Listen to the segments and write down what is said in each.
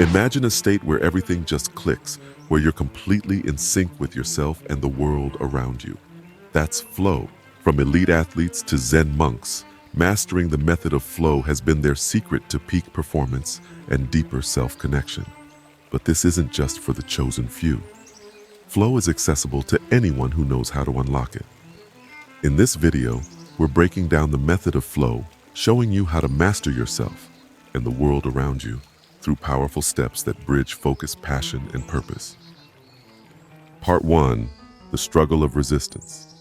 Imagine a state where everything just clicks, where you're completely in sync with yourself and the world around you. That's flow. From elite athletes to Zen monks, mastering the method of flow has been their secret to peak performance and deeper self-connection. But this isn't just for the chosen few. Flow is accessible to anyone who knows how to unlock it. In this video, we're breaking down the method of flow, showing you how to master yourself and the world around you through powerful steps that bridge focus, passion, and purpose. Part 1. The struggle of resistance.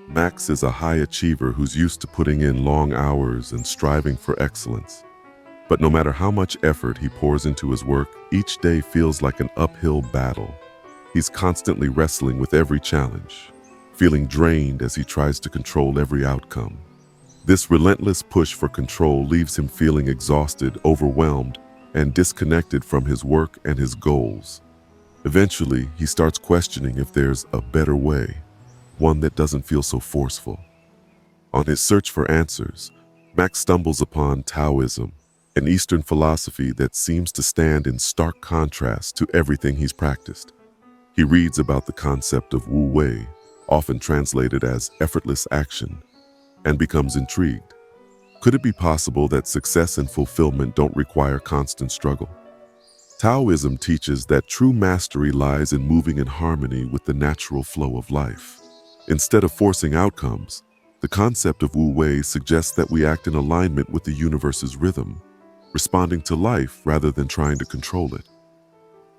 Max is a high achiever who's used to putting in long hours and striving for excellence. But no matter how much effort he pours into his work, each day feels like an uphill battle. He's constantly wrestling with every challenge, feeling drained as he tries to control every outcome. This relentless push for control leaves him feeling exhausted, overwhelmed, and disconnected from his work and his goals. Eventually, he starts questioning if there's a better way, one that doesn't feel so forceful. On his search for answers, Max stumbles upon Taoism, an Eastern philosophy that seems to stand in stark contrast to everything he's practiced. He reads about the concept of Wu Wei, often translated as effortless action, and becomes intrigued. Could it be possible that success and fulfillment don't require constant struggle? Taoism teaches that true mastery lies in moving in harmony with the natural flow of life. Instead of forcing outcomes, the concept of Wu Wei suggests that we act in alignment with the universe's rhythm, responding to life rather than trying to control it.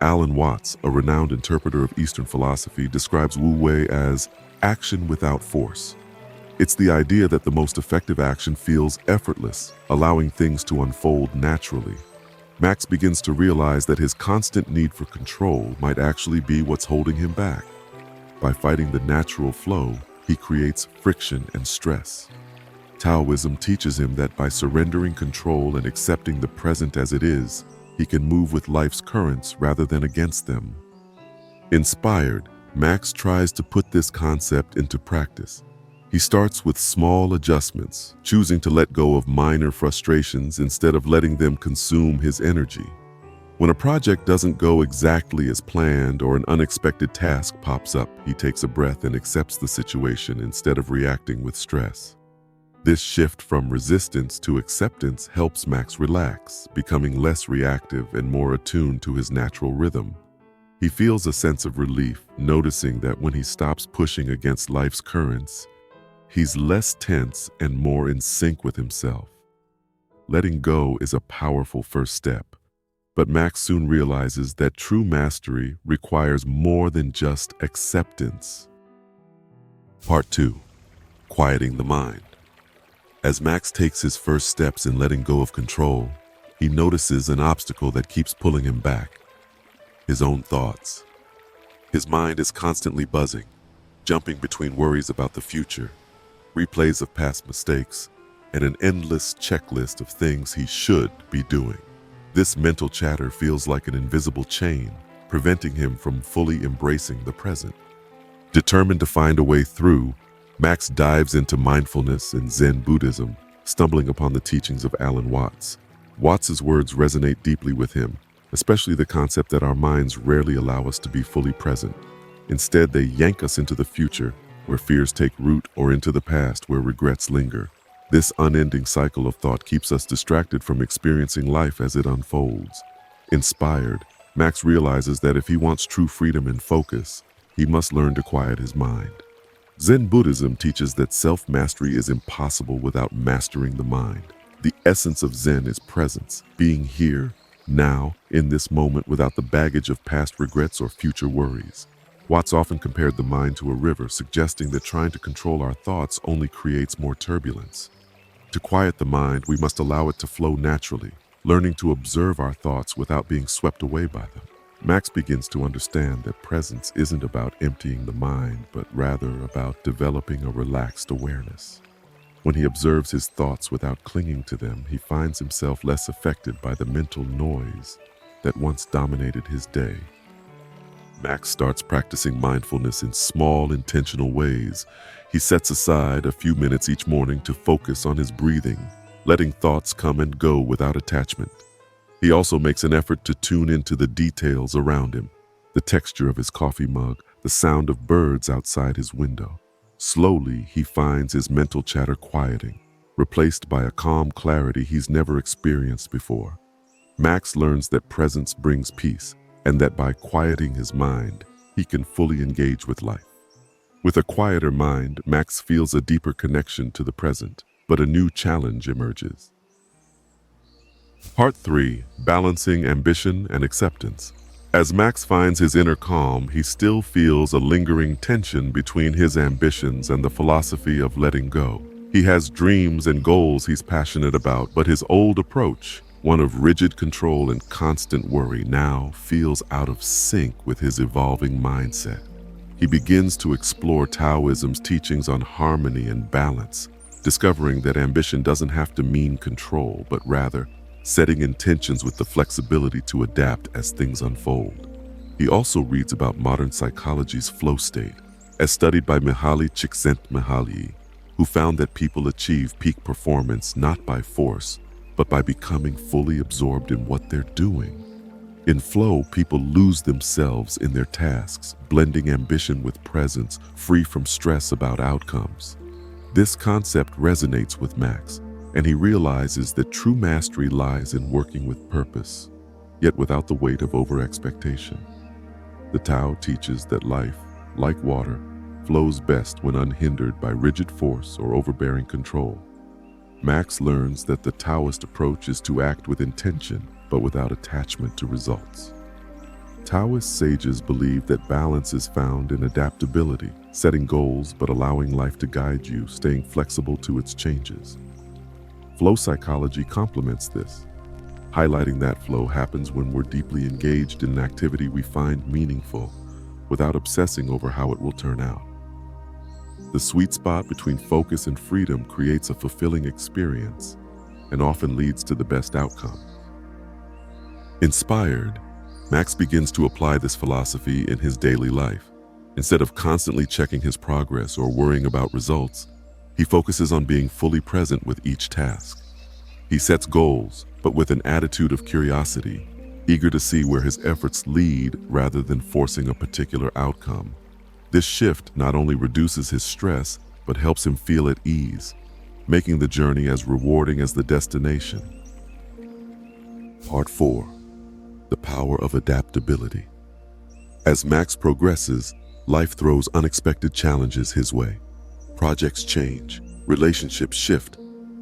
Alan Watts, a renowned interpreter of Eastern philosophy, describes Wu Wei as action without force. It's the idea that the most effective action feels effortless, allowing things to unfold naturally. Max begins to realize that his constant need for control might actually be what's holding him back. By fighting the natural flow, he creates friction and stress. Taoism teaches him that by surrendering control and accepting the present as it is, he can move with life's currents rather than against them. Inspired, Max tries to put this concept into practice. He starts with small adjustments, choosing to let go of minor frustrations instead of letting them consume his energy. When a project doesn't go exactly as planned or an unexpected task pops up, he takes a breath and accepts the situation instead of reacting with stress. This shift from resistance to acceptance helps Max relax, becoming less reactive and more attuned to his natural rhythm. He feels a sense of relief, noticing that when he stops pushing against life's currents, he's less tense and more in sync with himself. Letting go is a powerful first step, but Max soon realizes that true mastery requires more than just acceptance. Part 2. Quieting the mind. As Max takes his first steps in letting go of control, he notices an obstacle that keeps pulling him back: his own thoughts. His mind is constantly buzzing, jumping between worries about the future, replays of past mistakes, and an endless checklist of things he should be doing. This mental chatter feels like an invisible chain, preventing him from fully embracing the present. Determined to find a way through, Max dives into mindfulness and Zen Buddhism, stumbling upon the teachings of Alan Watts. Watts's words resonate deeply with him, especially the concept that our minds rarely allow us to be fully present. Instead, they yank us into the future, where fears take root, or into the past, where regrets linger. This unending cycle of thought keeps us distracted from experiencing life as it unfolds. Inspired, Max realizes that if he wants true freedom and focus, he must learn to quiet his mind. Zen Buddhism teaches that self-mastery is impossible without mastering the mind. The essence of Zen is presence, being here, now, in this moment without the baggage of past regrets or future worries. Watts often compared the mind to a river, suggesting that trying to control our thoughts only creates more turbulence. To quiet the mind, we must allow it to flow naturally, learning to observe our thoughts without being swept away by them. Max begins to understand that presence isn't about emptying the mind, but rather about developing a relaxed awareness. When he observes his thoughts without clinging to them, he finds himself less affected by the mental noise that once dominated his day. Max starts practicing mindfulness in small, intentional ways. He sets aside a few minutes each morning to focus on his breathing, letting thoughts come and go without attachment. He also makes an effort to tune into the details around him, the texture of his coffee mug, the sound of birds outside his window. Slowly, he finds his mental chatter quieting, replaced by a calm clarity he's never experienced before. Max learns that presence brings peace, and that by quieting his mind, he can fully engage with life. With a quieter mind, Max feels a deeper connection to the present, but a new challenge emerges. Part 3. Balancing Ambition and Acceptance. As Max finds his inner calm, he still feels a lingering tension between his ambitions and the philosophy of letting go. He has dreams and goals he's passionate about, but his old approach, one of rigid control and constant worry, now feels out of sync with his evolving mindset. He begins to explore Taoism's teachings on harmony and balance, discovering that ambition doesn't have to mean control, but rather setting intentions with the flexibility to adapt as things unfold. He also reads about modern psychology's flow state, as studied by Mihaly Csikszentmihalyi, who found that people achieve peak performance not by force, but by becoming fully absorbed in what they're doing. In flow, people lose themselves in their tasks, blending ambition with presence, free from stress about outcomes. This concept resonates with Max, and he realizes that true mastery lies in working with purpose, yet without the weight of over-expectation. The Tao teaches that life, like water, flows best when unhindered by rigid force or overbearing control. Max learns that the Taoist approach is to act with intention, but without attachment to results. Taoist sages believe that balance is found in adaptability, setting goals but allowing life to guide you, staying flexible to its changes. Flow psychology complements this, highlighting that flow happens when we're deeply engaged in an activity we find meaningful, without obsessing over how it will turn out. The sweet spot between focus and freedom creates a fulfilling experience and often leads to the best outcome. Inspired, Max begins to apply this philosophy in his daily life. Instead of constantly checking his progress or worrying about results, he focuses on being fully present with each task. He sets goals, but with an attitude of curiosity, eager to see where his efforts lead rather than forcing a particular outcome. This shift not only reduces his stress, but helps him feel at ease, making the journey as rewarding as the destination. Part 4. The Power of Adaptability. As Max progresses, life throws unexpected challenges his way. Projects change, relationships shift,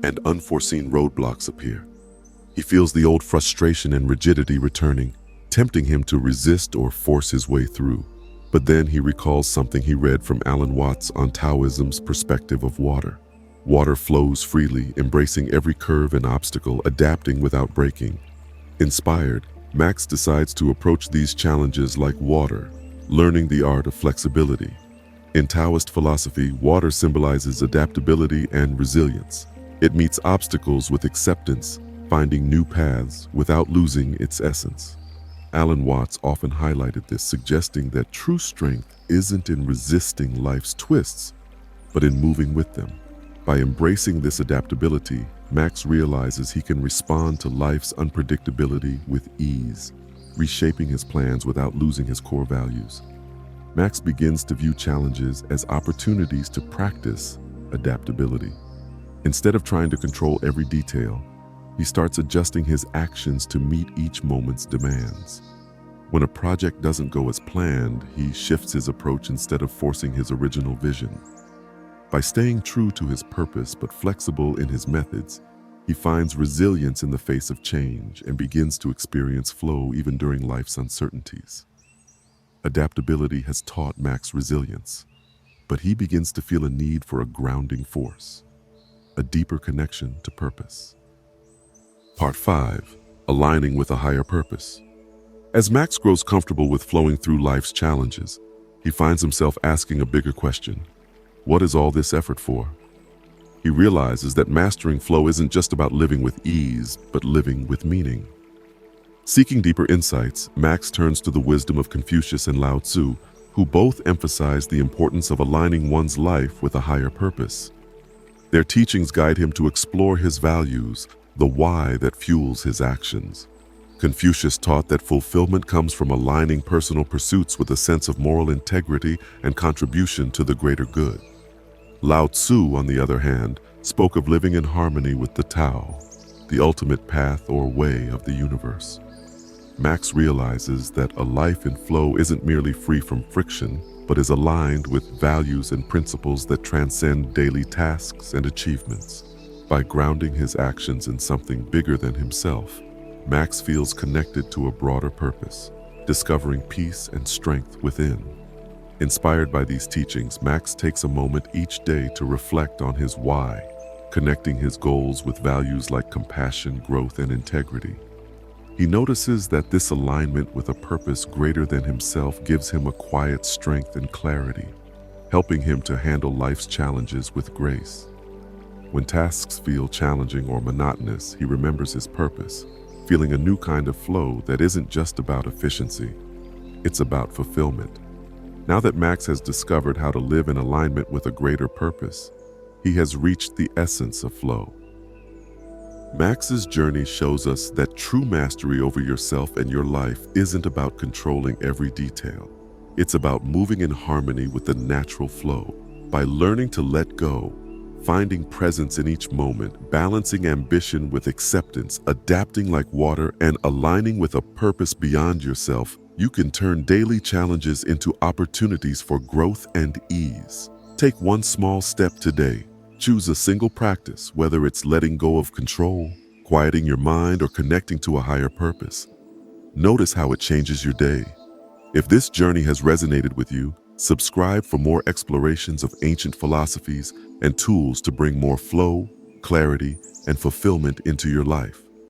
and unforeseen roadblocks appear. He feels the old frustration and rigidity returning, tempting him to resist or force his way through. But then he recalls something he read from Alan Watts on Taoism's perspective of water. Water flows freely, embracing every curve and obstacle, adapting without breaking. Inspired, Max decides to approach these challenges like water, learning the art of flexibility. In Taoist philosophy, water symbolizes adaptability and resilience. It meets obstacles with acceptance, finding new paths without losing its essence. Alan Watts often highlighted this, suggesting that true strength isn't in resisting life's twists, but in moving with them. By embracing this adaptability, Max realizes he can respond to life's unpredictability with ease, reshaping his plans without losing his core values. Max begins to view challenges as opportunities to practice adaptability. Instead of trying to control every detail, he starts adjusting his actions to meet each moment's demands. When a project doesn't go as planned, he shifts his approach instead of forcing his original vision. By staying true to his purpose but flexible in his methods, he finds resilience in the face of change and begins to experience flow even during life's uncertainties. Adaptability has taught Max resilience, but he begins to feel a need for a grounding force, a deeper connection to purpose. Part 5. Aligning with a higher purpose. As Max grows comfortable with flowing through life's challenges, he finds himself asking a bigger question. What is all this effort for? He realizes that mastering flow isn't just about living with ease, but living with meaning. Seeking deeper insights, Max turns to the wisdom of Confucius and Lao Tzu, who both emphasize the importance of aligning one's life with a higher purpose. Their teachings guide him to explore his values, the why that fuels his actions. Confucius taught that fulfillment comes from aligning personal pursuits with a sense of moral integrity and contribution to the greater good. Lao Tzu, on the other hand, spoke of living in harmony with the Tao, the ultimate path or way of the universe. Max realizes that a life in flow isn't merely free from friction, but is aligned with values and principles that transcend daily tasks and achievements. By grounding his actions in something bigger than himself, Max feels connected to a broader purpose, discovering peace and strength within. Inspired by these teachings, Max takes a moment each day to reflect on his why, connecting his goals with values like compassion, growth, and integrity. He notices that this alignment with a purpose greater than himself gives him a quiet strength and clarity, helping him to handle life's challenges with grace. When tasks feel challenging or monotonous, he remembers his purpose, feeling a new kind of flow that isn't just about efficiency, it's about fulfillment. Now that Max has discovered how to live in alignment with a greater purpose, he has reached the essence of flow. Max's journey shows us that true mastery over yourself and your life isn't about controlling every detail. It's about moving in harmony with the natural flow. By learning to let go, finding presence in each moment, balancing ambition with acceptance, adapting like water, and aligning with a purpose beyond yourself, you can turn daily challenges into opportunities for growth and ease. Take one small step today. Choose a single practice, whether it's letting go of control, quieting your mind, or connecting to a higher purpose. Notice how it changes your day. If this journey has resonated with you, subscribe for more explorations of ancient philosophies and tools to bring more flow, clarity, and fulfillment into your life.